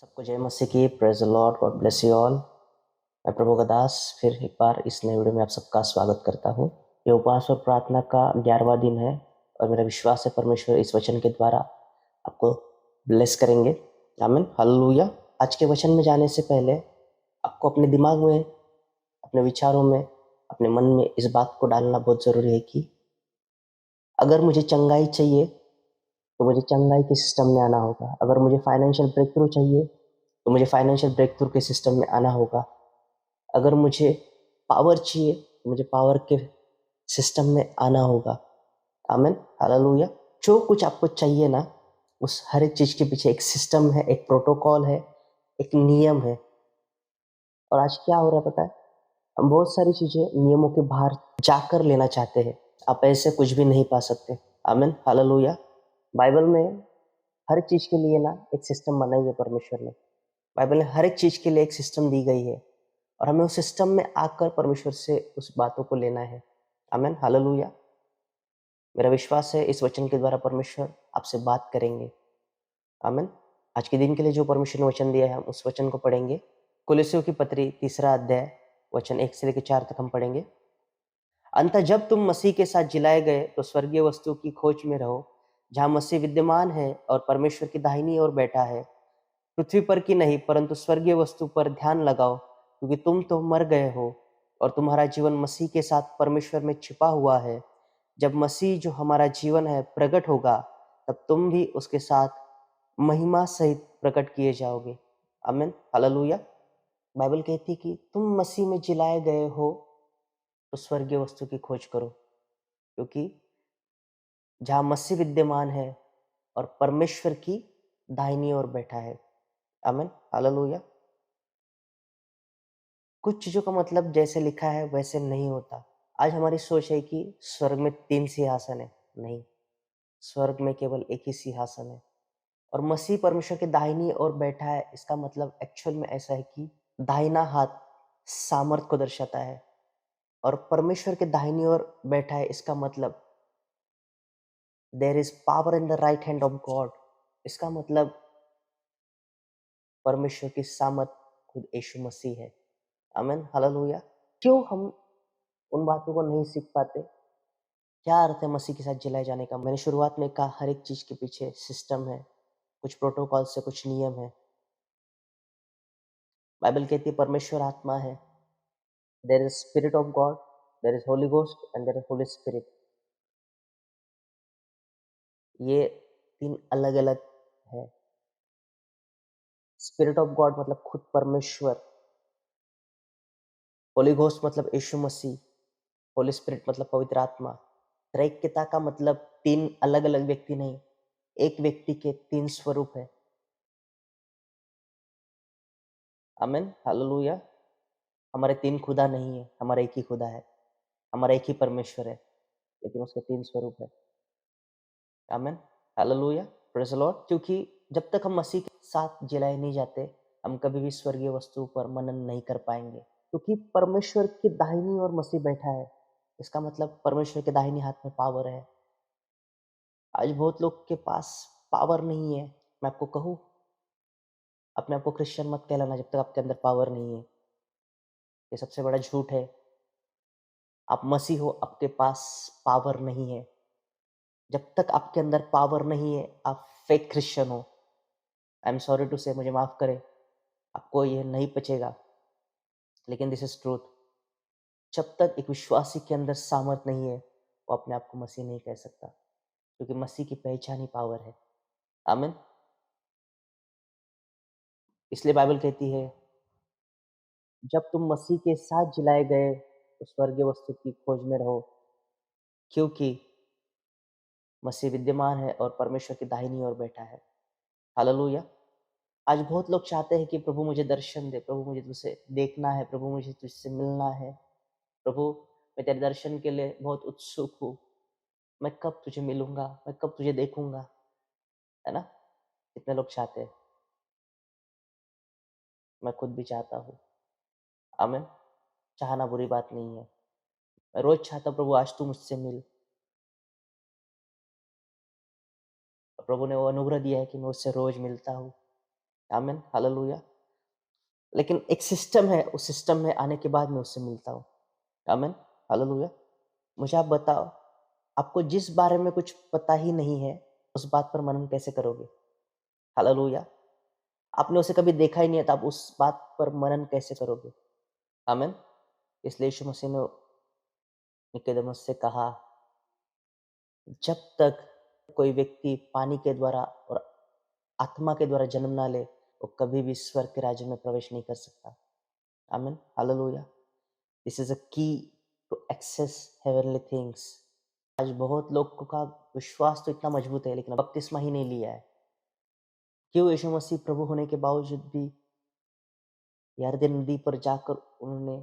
सबको जय मसीह की। Praise the Lord, God bless you all. मैं प्रभु का दास फिर एक बार इस नए वीडियो में आप सबका स्वागत करता हूँ। ये उपवास और प्रार्थना का 11वां दिन है और मेरा विश्वास है परमेश्वर इस वचन के द्वारा आपको ब्लेस करेंगे। आमीन, हालेलुया। आज के वचन में जाने से पहले आपको अपने दिमाग में, अपने विचारों में, अपने मन में इस बात को डालना बहुत ज़रूरी है कि अगर मुझे चंगाई चाहिए तो मुझे चंगाई के सिस्टम में आना होगा। अगर मुझे फाइनेंशियल ब्रेक थ्रू चाहिए तो मुझे फाइनेंशियल ब्रेक थ्रू के सिस्टम में आना होगा। अगर मुझे पावर चाहिए तो मुझे पावर के सिस्टम में आना होगा। आमीन, हालेलुया। जो कुछ आपको चाहिए ना, उस हर एक चीज़ के पीछे एक सिस्टम है, एक प्रोटोकॉल है, एक नियम है। और आज क्या हो रहा है पता है? हम बहुत सारी चीज़ें नियमों के बाहर जाकर लेना चाहते हैं। आप ऐसे कुछ भी नहीं पा सकते। आमीन, हालेलुया। बाइबल में हर चीज़ के लिए ना एक सिस्टम बनाई है परमेश्वर ने। बाइबल में हर एक चीज़ के लिए एक सिस्टम दी गई है और हमें उस सिस्टम में आकर परमेश्वर से उस बातों को लेना है। आमीन, हालेलुया। मेरा विश्वास है इस वचन के द्वारा परमेश्वर आपसे बात करेंगे। आमीन। आज के दिन के लिए जो परमेश्वर ने वचन दिया है, हम उस वचन को पढ़ेंगे। कुलुस्सियों की पत्री 3 अध्याय वचन 1 से लेकर 4 तक हम पढ़ेंगे। अतः जब तुम मसीह के साथ जिलाए गए तो स्वर्गीय वस्तु की खोज में रहो, जहाँ मसीह विद्यमान है और परमेश्वर की दाहिनी ओर बैठा है। पृथ्वी पर की नहीं परंतु स्वर्गीय वस्तु पर ध्यान लगाओ, क्योंकि तुम तो मर गए हो और तुम्हारा जीवन मसीह के साथ परमेश्वर में छिपा हुआ है। जब मसीह जो हमारा जीवन है प्रकट होगा, तब तुम भी उसके साथ महिमा सहित प्रकट किए जाओगे। आमीन, हालेलुया। बाइबल कहती है कि तुम मसीह में जिलाए गए हो तो स्वर्गीय वस्तु की खोज करो, क्योंकि जहाँ मसीह विद्यमान है और परमेश्वर की दाहिनी ओर बैठा है। आमीन, हालेलुया। कुछ चीज़ों का मतलब जैसे लिखा है वैसे नहीं होता। आज हमारी सोच है कि स्वर्ग में 3 सिंहासन है। नहीं, स्वर्ग में केवल एक ही सिंहासन है और मसीह परमेश्वर के दाहिनी ओर बैठा है। इसका मतलब एक्चुअल में ऐसा है कि दाहिना हाथ सामर्थ को दर्शाता है और परमेश्वर के दाहिनी ओर बैठा है। इसका मतलब there is power in the right hand of God. इसका मतलब परमेश्वर की सामर्थ खुद यीशु मसीह है। आमीन, हालेलुया। क्यों हम उन बातों को नहीं सीख पाते? क्या अर्थ है मसीह के साथ जलाए जाने का? मैंने शुरुआत में कहा हर एक चीज के पीछे सिस्टम है, कुछ प्रोटोकॉल से कुछ नियम है। बाइबल कहती है परमेश्वर आत्मा है। There is spirit of God, there is Holy Ghost and there is Holy Spirit. ये 3 अलग अलग है। स्पिरिट ऑफ गॉड मतलब खुद परमेश्वर, होली घोस्ट मतलब यीशु मसीह, होली स्पिरिट मतलब पवित्र आत्मा। त्रैक्यता का मतलब 3 अलग अलग व्यक्ति नहीं, एक व्यक्ति के 3 स्वरूप है। आमीन, हालेलुया। हमारे 3 खुदा नहीं है, हमारा एक ही खुदा है। हमारा एक ही परमेश्वर है, लेकिन उसके 3 स्वरूप है। आमीन, हालेलुया, प्रेज़ द लॉर्ड। क्योंकि जब तक हम मसीह के साथ जिलाए नहीं जाते, हम कभी भी स्वर्गीय वस्तु पर मनन नहीं कर पाएंगे। क्योंकि परमेश्वर की दाहिनी ओर मसीह बैठा है, इसका मतलब परमेश्वर के दाहिनी हाथ में पावर है। आज बहुत लोग के पास पावर नहीं है। मैं आपको कहूँ, अपने आप को क्रिश्चियन मत कहलाना जब तक आपके अंदर पावर नहीं है। ये सबसे बड़ा झूठ है। आप मसीह हो, आपके पास पावर नहीं है। जब तक आपके अंदर पावर नहीं है, आप फेक क्रिश्चियन हो। आई एम सॉरी टू से, मुझे माफ़ करें, आपको ये नहीं पचेगा, लेकिन दिस इज ट्रूथ। जब तक एक विश्वासी के अंदर सामर्थ नहीं है, वो अपने आप को मसीह नहीं कह सकता, क्योंकि मसीह की पहचान ही पावर है। आमीन। इसलिए बाइबल कहती है जब तुम मसीह के साथ जिलाए गए तो स्वर्गीय वस्तु की खोज में रहो, क्योंकि मसीह विद्यमान है और परमेश्वर की दाहिनी ओर बैठा है। हालेलुया। आज बहुत लोग चाहते हैं कि प्रभु मुझे दर्शन दे, प्रभु मुझे तुझसे देखना है, प्रभु मुझे तुझसे मिलना है, प्रभु मैं तेरे दर्शन के लिए बहुत उत्सुक हूँ, मैं कब तुझे मिलूंगा, मैं कब तुझे देखूंगा। है ना? कितने लोग चाहते हैं। मैं खुद भी चाहता हूँ। आमीन। चाहना बुरी बात नहीं है। मैं रोज चाहता हूँ प्रभु आज तू मुझसे मिल। और प्रभु ने वो अनुग्रह दिया है कि मैं उससे रोज मिलता हूँ। आमीन, हालेलुया। लेकिन एक सिस्टम है, उस सिस्टम में आने के बाद मैं उससे मिलता हूँ। आमीन, हालेलुया। मुझे आप बताओ, आपको जिस बारे में कुछ पता ही नहीं है, उस बात पर मनन कैसे करोगे? हालेलुया। आपने उसे कभी देखा ही नहीं है, तो आप उस बात पर मनन कैसे करोगे? आमीन। इसलिए यीशु मसीह ने निकोदेमुस से कहा, जब तक कोई व्यक्ति पानी के द्वारा और आत्मा के द्वारा जन्म ना ले, वो कभी भी स्वर्ग के राज्य में प्रवेश नहीं कर सकता। आमीन, हालेलुया। दिस इज अ की टू एक्सेस हेवनली थिंग्स। आज बहुत लोग का विश्वास तो इतना मजबूत है, लेकिन बपतिस्मा ही नहीं लिया है। क्यों? यीशु मसीह प्रभु होने के बावजूद भी यरदन नदी पर जाकर उन्होंने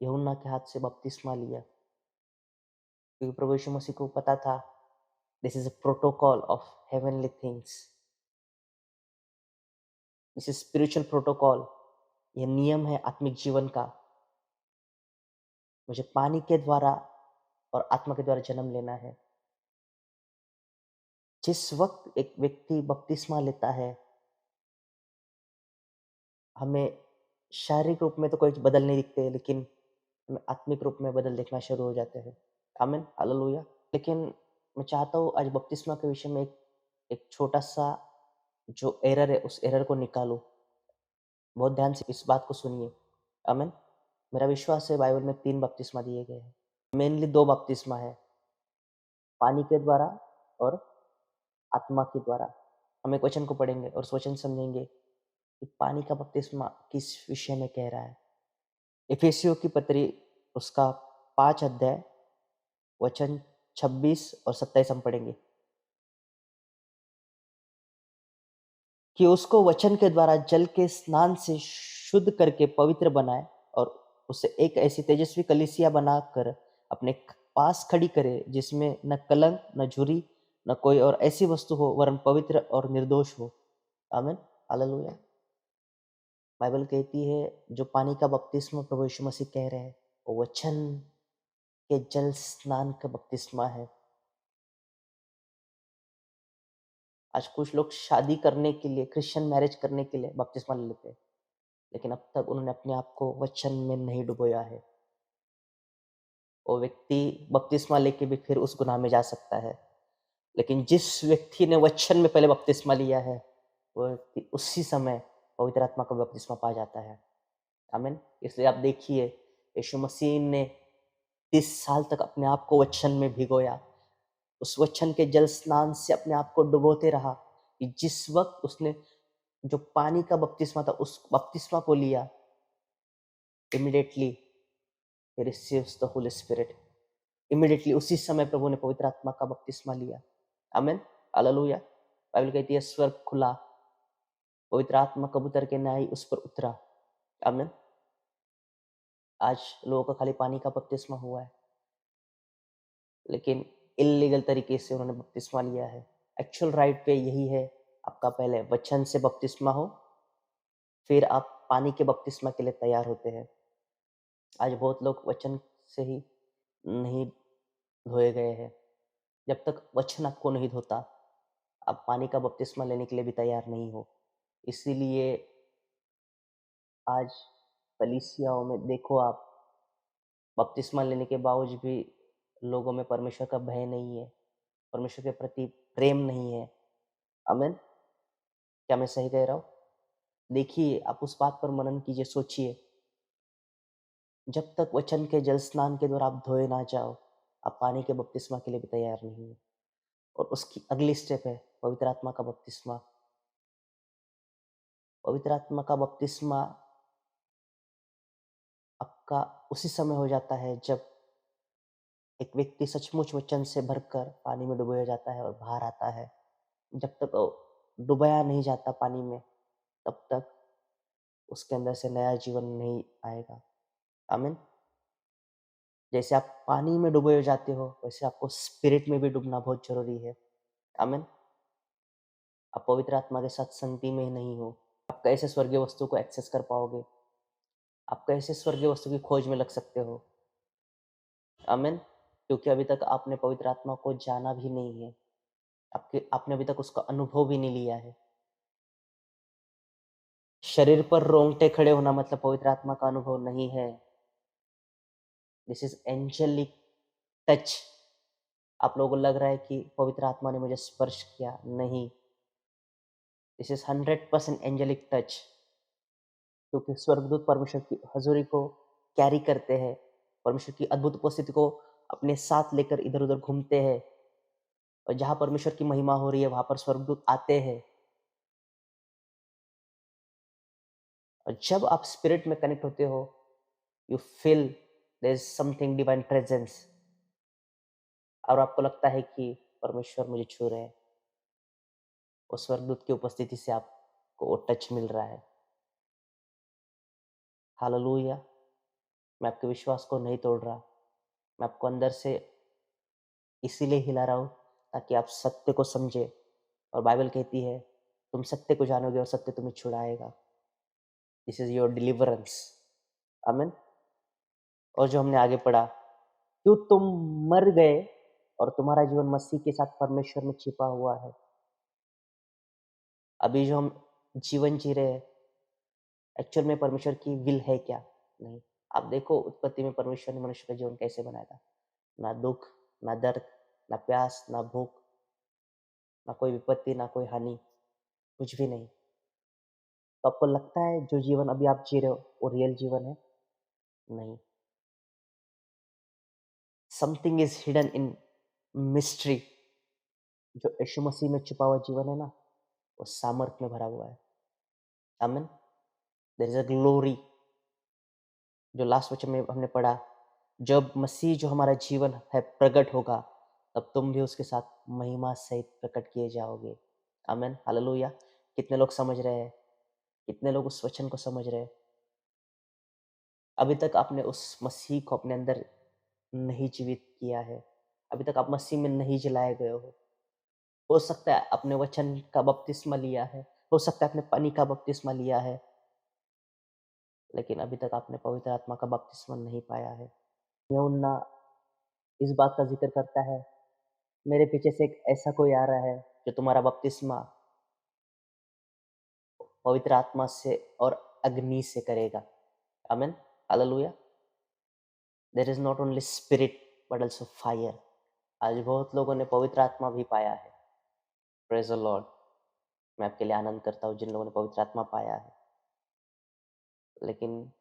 यूहन्ना के हाथ से बपतिस्मा लिया, क्योंकि प्रभु यीशु मसीह को पता था, this is a protocol of heavenly things, this is spiritual protocol. यह नियम है आत्मिक जीवन का। मुझे पानी के द्वारा और आत्मा के द्वारा जन्म लेना है। जिस वक्त एक व्यक्ति बपतिस्मा लेता है, हमें शारीरिक रूप में तो कोई बदल नहीं दिखते, लेकिन हमें आत्मिक रूप में बदल दिखना शुरू हो जाते हैं। आमीन, हालेलुया। लेकिन मैं चाहता हूँ आज बपतिस्मा के विषय में एक छोटा-सा जो एरर है, उस एरर को निकालूँ। बहुत ध्यान से इस बात को सुनिए। आमीन। मेरा विश्वास है बाइबल में 3 बपतिस्मा दिए गए हैं। मेनली 2 बपतिस्मा है, पानी के द्वारा और आत्मा के द्वारा। हम एक वचन को पढ़ेंगे और उस वचन से समझेंगे कि पानी का बपतिस्मा किस विषय में कह रहा है। इफिसियों की पत्री उसका 5 अध्याय वचन 26 और 27 हम पढ़ेंगे, कि उसको वचन के द्वारा जल के स्नान से शुद्ध करके पवित्र बनाए और उसे एक ऐसी तेजस्वी कलीसिया बनाकर अपने पास खड़ी करे, जिसमें न कलंक, न झुरी, न कोई और ऐसी वस्तु हो, वरन पवित्र और निर्दोष हो। आमीन, हालेलुया। बाइबल कहती है, जो पानी का बपतिस्मा प्रभु यीशु मसीह कह रहे हैं, वो वचन के जल स्नान का बपतिस्मा है। आज कुछ लोग शादी करने के लिए, क्रिश्चियन मैरिज करने के लिए बपतिस्मा ले लेते हैं, लेकिन अब तक उन्होंने अपने आप को वचन में नहीं डुबोया है। वो व्यक्ति बपतिस्मा लेके भी फिर उस गुनाह में जा सकता है। लेकिन जिस व्यक्ति ने वचन में पहले बपतिस्मा लिया है, वो व्यक्ति उसी समय पवित्र आत्मा का बपतिस्मा पा जाता है। आमीन। इसलिए आप देखिए, यीशु मसीह ने 30 साल तक अपने आप को वचन में भिगोया। उस वचन के जल स्नान से अपने आप को डुबोते रहा, कि जिस वक्त उसने जो पानी का बपतिस्मा था, उस बपतिस्मा को लिया, immediately he receives the Holy Spirit. Immediately उसी समय प्रभु ने पवित्र आत्मा का बपतिस्मा लिया। आमीन, हालेलुया। बाइबल कहती है, स्वर्ग खुला, पवित्र आत्मा कबूतर के न्याय उस पर उतरा। आमीन। आज लोगों का खाली पानी का बपतिस्मा हुआ है, लेकिन इल्लीगल तरीके से उन्होंने बपतिस्मा लिया है। एक्चुअल राइट पे यही है, आपका पहले वचन से बपतिस्मा हो, फिर आप पानी के बपतिस्मा के लिए तैयार होते हैं। आज बहुत लोग वचन से ही नहीं धोए गए हैं। जब तक वचन आपको नहीं धोता, आप पानी का बपतिस्मा लेने के लिए भी तैयार नहीं हो। इसीलिए आज कलीसियाओं में देखो आप, बपतिस्मा लेने के बावजूद भी लोगों में परमेश्वर का भय नहीं है, परमेश्वर के प्रति प्रेम नहीं है। आमीन। क्या मैं सही कह रहा हूँ? देखिए, आप उस बात पर मनन कीजिए, सोचिए। जब तक वचन के जल स्नान के द्वारा आप धोए ना जाओ, आप पानी के बपतिस्मा के लिए भी तैयार नहीं हो। और उसकी अगली स्टेप है पवित्र आत्मा का बपतिस्मा। पवित्र आत्मा का बपतिस्मा आपका उसी समय हो जाता है, जब एक व्यक्ति सचमुच वचन से भरकर पानी में डुबोया जाता है और बाहर आता है। जब तक वो डुबाया नहीं जाता पानी में, तब तक उसके अंदर से नया जीवन नहीं आएगा। आमीन। जैसे आप पानी में डुबोए जाते हो, वैसे आपको स्पिरिट में भी डूबना बहुत ज़रूरी है। आमीन। आप पवित्र आत्मा के साथ संगति में ही नहीं हो, आप कैसे स्वर्गीय वस्तु को एक्सेस कर पाओगे? आप कैसे स्वर्गीय वस्तु की खोज में लग सकते हो? आमीन। क्योंकि अभी तक आपने पवित्र आत्मा को जाना भी नहीं है। आपने अभी तक उसका अनुभव भी नहीं लिया है। शरीर पर रोंगटे खड़े होना मतलब पवित्र आत्मा का अनुभव नहीं है। This is angelic touch. आप लोगों को लग रहा है कि पवित्र आत्मा ने मुझे स्पर्श किया, नहीं। दिस इज 100% एंजेलिक टच, क्योंकि स्वर्गदूत परमेश्वर की हजूरी को कैरी करते हैं, परमेश्वर की अद्भुत उपस्थिति को अपने साथ लेकर इधर उधर घूमते हैं, और जहां परमेश्वर की महिमा हो रही है वहां पर स्वर्गदूत आते हैं। और जब आप स्पिरिट में कनेक्ट होते हो, you feel there is something divine presence, और आपको लगता है कि परमेश्वर मुझे छू रहे हैं। उस स्वर्गदूत की उपस्थिति से आपको वो टच मिल रहा है। हालेलुया। मैं आपके विश्वास को नहीं तोड़ रहा, मैं आपको अंदर से इसीलिए हिला रहा हूँ ताकि आप सत्य को समझे। और बाइबल कहती है तुम सत्य को जानोगे और सत्य तुम्हें छुड़ाएगा। This is your deliverance. आमीन। और जो हमने आगे पढ़ा, क्यों तुम मर गए और तुम्हारा जीवन मसीह के साथ परमेश्वर में छिपा हुआ है। अभी जो हम जीवन जी रहे हैं, एक्चुअल में परमेश्वर की विल है क्या? नहीं। आप देखो उत्पत्ति में परमेश्वर ने मनुष्य का जीवन कैसे बनाया था। ना दुख, ना दर्द, ना प्यास, ना भूख, ना कोई विपत्ति, ना कोई हानि, कुछ भी नहीं। तो आपको लगता है जो जीवन अभी आप जी रहे हो वो रियल जीवन है? नहीं। Something is hidden in mystery. जो यीशु मसीह में छुपा हुआ जीवन है ना, वो सामर्थ में भरा हुआ है। आमीन। There is a glory. जो लास्ट वचन में हमने पढ़ा, जब मसीह जो हमारा जीवन है प्रकट होगा, तब तुम भी उसके साथ महिमा सहित प्रकट किए जाओगे। आमीन। हालेलुया। कितने लोग समझ रहे हैं? कितने लोग उस वचन को समझ रहे हैं? अभी तक आपने उस मसीह को अपने अंदर नहीं जीवित किया है। अभी तक आप मसीह में नहीं जलाए गए हो सकता है आपने वचन का बपतिस्मा लिया है, हो सकता है आपने पानी का बपतिस्मा लिया है, लेकिन अभी तक आपने पवित्र आत्मा का बपतिस्मा नहीं पाया है। यूहन्ना इस बात का जिक्र करता है, मेरे पीछे से एक ऐसा कोई आ रहा है जो तुम्हारा बपतिस्मा पवित्र आत्मा से और अग्नि से करेगा। आमीन। हालेलुया। There is not only spirit but also fire. आज बहुत लोगों ने पवित्र आत्मा भी पाया है। Praise the Lord. मैं आपके लिए आनंद करता हूँ जिन लोगों ने पवित्र आत्मा पाया है, लेकिन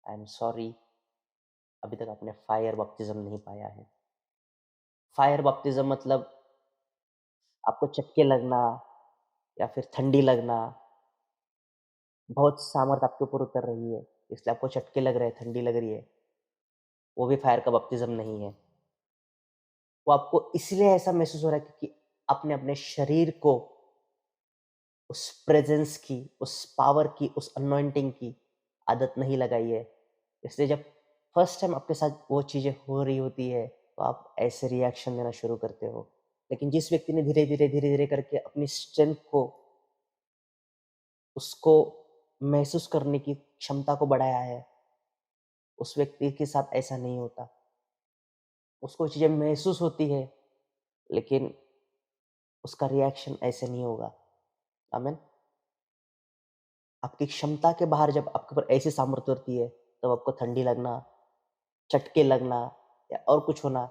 आई एम सॉरी, अभी तक आपने फायर बपतिस्म नहीं पाया है। फायर बपतिस्म मतलब आपको चटके लगना या फिर ठंडी लगना, बहुत सामर्थ आपके ऊपर उतर रही है, इसलिए आपको चटके लग रहे हैं, ठंडी लग रही है, वो भी फायर का बपतिस्म नहीं है। वो आपको इसलिए ऐसा महसूस हो रहा है क्योंकि आपने अपने शरीर को उस प्रेजेंस की, उस पावर की, उस अनॉइंटिंग की आदत नहीं लगाई है। इसलिए जब फर्स्ट टाइम आपके साथ वो चीज़ें हो रही होती है, तो आप ऐसे रिएक्शन देना शुरू करते हो। लेकिन जिस व्यक्ति ने धीरे-धीरे करके अपनी स्ट्रेंथ को, उसको महसूस करने की क्षमता को बढ़ाया है, उस व्यक्ति के साथ ऐसा नहीं होता। उसको चीज़ें महसूस होती है, लेकिन उसका रिएक्शन ऐसे नहीं होगा। आमीन। आपकी क्षमता के बाहर जब आपके ऊपर ऐसी सामर्थ्य होती है, तब आपको ठंडी लगना, चटके लगना या और कुछ होना,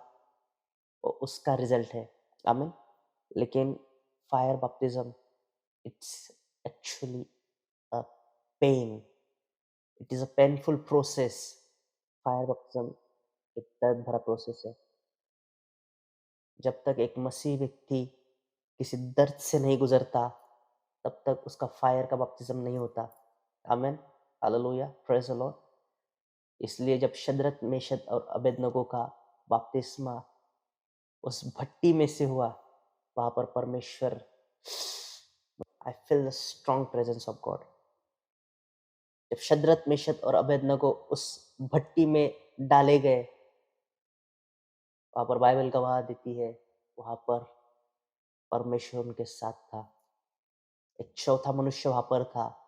वो उसका रिजल्ट है। आमीन। लेकिन fire baptism, it's actually a pain, it is a painful process. Fire baptism एक दर्द भरा प्रोसेस है। जब तक एक मसीह व्यक्ति किसी दर्द से नहीं गुजरता, तब तक उसका फायर का बपतिस्म नहीं होता। आमीन। हालेलुया। Praise the Lord. इसलिए जब शद्रक, मेशक और अबेदनगो का बपतिस्मा उस भट्टी में से हुआ, वहाँ पर परमेश्वर, I feel the strong presence of God. जब शद्रक, मेशक और अबेदनगो उस भट्टी में डाले गए, वहाँ पर बाइबल गवाह देती है, वहाँ पर परमेश्वर उनके साथ था। एक चौथा मनुष्य वहाँ पर था।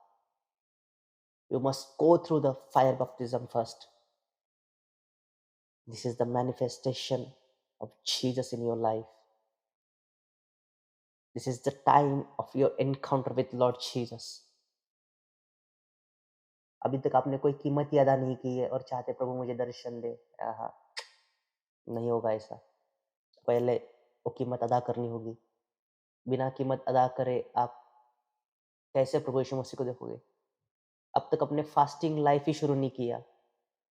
You must go through the fire baptism first. This is the manifestation of Jesus in your life. This is the time of your encounter with Lord Jesus. अभी तक आपने कोई कीमत ही अदा नहीं की है और चाहते प्रभु मुझे दर्शन दे। आहा, नहीं होगा ऐसा। पहले वो कीमत अदा करनी होगी। बिना कीमत अदा करे आप कैसे प्रभु यीशु मसीह को देखोगे? अब तक अपने फास्टिंग लाइफ ही शुरू नहीं किया।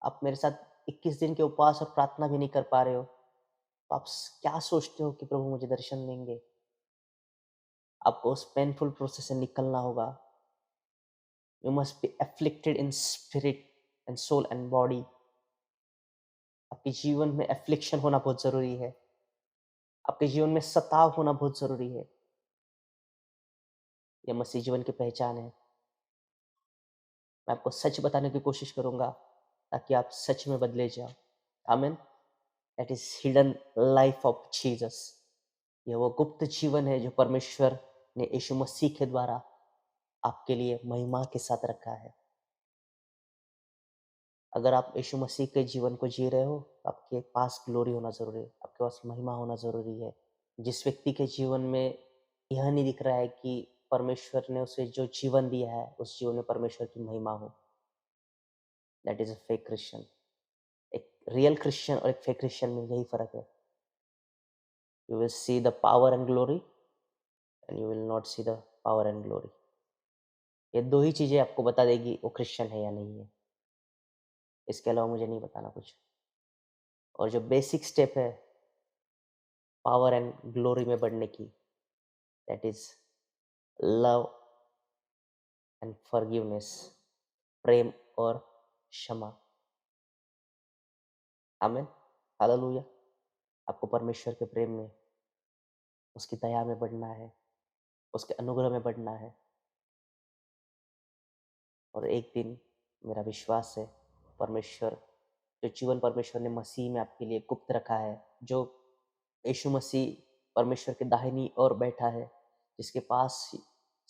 आप मेरे साथ 21 दिन के उपवास और प्रार्थना भी नहीं कर पा रहे हो। तो आप क्या सोचते हो कि प्रभु मुझे दर्शन देंगे? आपको उस पेनफुल प्रोसेस से निकलना होगा। You must be afflicted in spirit and soul and body. आपके जीवन में एफ्लिक्शन होना बहुत ज़रूरी है। आपके जीवन में सताव होना बहुत ज़रूरी है। यह मसीह जीवन की पहचान है। मैं आपको सच बताने की कोशिश करूँगा ताकि आप सच में बदले जाओ। आमीन। That is hidden life of Jesus. यह वो गुप्त जीवन है जो परमेश्वर ने यीशु मसीह के द्वारा आपके लिए महिमा के साथ रखा है। अगर आप यीशु मसीह के जीवन को जी रहे हो, तो आपके पास ग्लोरी होना ज़रूरी है, आपके पास महिमा होना ज़रूरी है। जिस व्यक्ति के जीवन में यह नहीं दिख रहा है कि परमेश्वर ने उसे जो जीवन दिया है, उस जीवन में परमेश्वर की महिमा हो, that is a fake Christian. एक रियल क्रिश्चियन और एक फेक क्रिश्चियन में यही फ़र्क है। You will see the power and glory and you will not see the power and glory. ये 2 ही चीज़ें आपको बता देगी वो क्रिश्चियन है या नहीं है। इसके अलावा मुझे नहीं बताना कुछ। और जो बेसिक स्टेप है पावर एंड ग्लोरी में बढ़ने की, that is love and forgiveness, प्रेम और क्षमा। आमीन। हालेलुया। आपको परमेश्वर के प्रेम में, उसकी दया में बढ़ना है, उसके अनुग्रह में बढ़ना है। और एक दिन मेरा विश्वास है परमेश्वर, जो जीवन परमेश्वर ने मसीह में आपके लिए गुप्त रखा है, जो यीशु मसीह परमेश्वर के दाहिनी ओर बैठा है, जिसके पास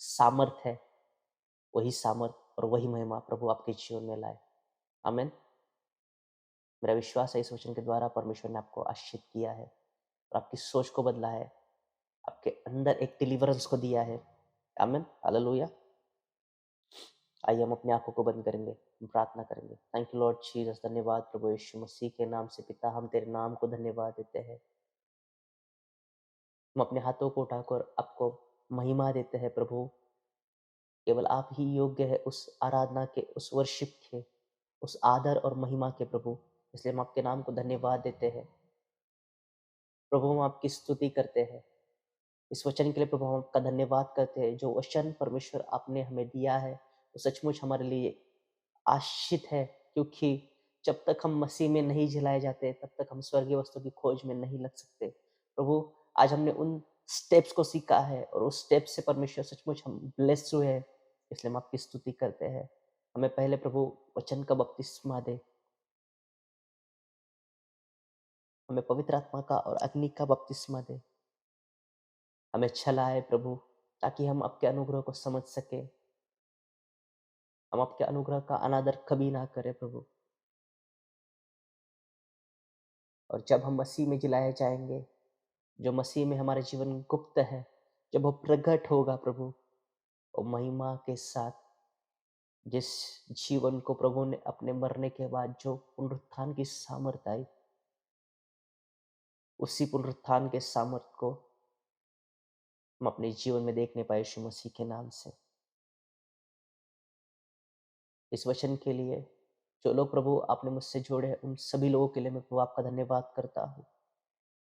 सामर्थ है, वही सामर्थ और वही महिमा प्रभु आपके जीवन में लाए। आमीन। मेरा विश्वास है इस वचन के द्वारा परमेश्वर ने आपको आशीषित किया है और आपकी सोच को बदला है, आपके अंदर एक डिलीवरेंस को दिया है। आमीन। हालेलुया। आइए हम अपनी आंखों को बंद करेंगे, हम प्रार्थना करेंगे। Thank you Lord Jesus. धन्यवाद प्रभु यीशु मसीह के नाम से पिता, हम तेरे नाम को धन्यवाद देते हैं। हम अपने हाथों को उठाकर आपको महिमा देते हैं प्रभु। केवल आप ही योग्य है उस आराधना के, उस वर्शिप के, उस आदर और महिमा के प्रभु। इसलिए हम आपके नाम को धन्यवाद देते हैं प्रभु। हम आपकी स्तुति करते हैं इस वचन के लिए प्रभु। हम आपका धन्यवाद करते हैं जो वचन परमेश्वर आपने हमें दिया है वो सचमुच हमारे लिए आशीषित है, क्योंकि जब तक हम मसीह में नहीं जलाए जाते तब तक हम स्वर्गीय वस्तु की खोज में नहीं लग सकते प्रभु। आज हमने उन स्टेप्स को सीखा है और उस स्टेप से परमेश्वर सचमुच हम ब्लेस्ड हुए हैं। इसलिए हम आपकी स्तुति करते हैं। हमें पहले प्रभु वचन का बपतिस्मा दे, हमें पवित्र आत्मा का और अग्नि का बपतिस्मा दे, हमें छलाए प्रभु, ताकि हम आपके अनुग्रह को समझ सके। हम आपके अनुग्रह का अनादर कभी ना करें प्रभु। और जब हम मसीह में जिलाए जाएंगे, जो मसीह में हमारा जीवन गुप्त है, जब वो प्रकट होगा प्रभु, और महिमा के साथ जिस जीवन को प्रभु ने अपने मरने के बाद जो पुनरुत्थान की सामर्थ आई, उसी पुनरुत्थान के सामर्थ को हम अपने जीवन में देखने पाए यीशु मसीह के नाम से। इस वचन के लिए जो लोग प्रभु आपने मुझसे जोड़े हैं, उन सभी लोगों के लिए मैं प्रभु आपका धन्यवाद करता हूँ।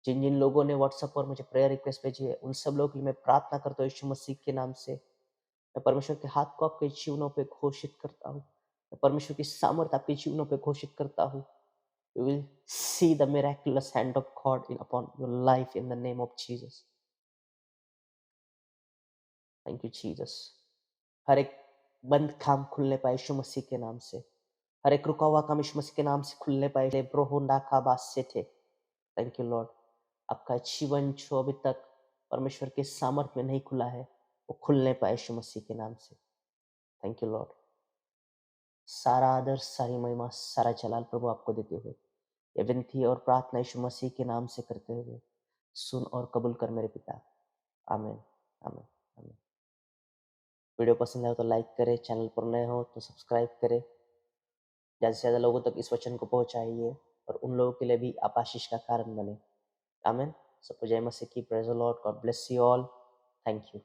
जिन जिन लोगों ने व्हाट्सएप पर मुझे प्रेयर रिक्वेस्ट भेजी है, उन सब लोगों के लिए मैं प्रार्थना करता हूँ यीशु मसीह के नाम से। मैं परमेश्वर के हाथ को आपके जीवनों पे घोषित करता हूँ। मैं परमेश्वर की सामर्थ आपके जीवनों पे घोषित करता हूँ। You will see the miraculous hand of God upon your life in the name of Jesus. Thank you Jesus. हर एक बंद काम खुलने पाए यीशु मसीह के नाम से। हर एक रुका हुआ काम यीशु मसीह के नाम से खुलने पाए। ब्रोहो नाका बासे थे। Thank you Lord. आपका जीवन जो अभी तक परमेश्वर के सामर्थ में नहीं खुला है, वो खुलने पाए यीशु मसीह के नाम से। Thank you Lord. सारा आदर, सारी महिमा, सारा जलाल प्रभु आपको देते हुए ये विनती और प्रार्थना यीशु मसीह के नाम से करते हुए सुन और कबूल कर मेरे पिता। आमीन। आमीन। आमीन। वीडियो पसंद आए तो लाइक करें, चैनल पर नए हो तो सब्सक्राइब करें ज़्यादा से ज़्यादा लोगों तक इस वचन को पहुँचाइए और उन लोगों के लिए भी आप आशीष का कारण बने। आमीन। सबको जय मसीह की। Praise the Lord. God bless you all. Thank you.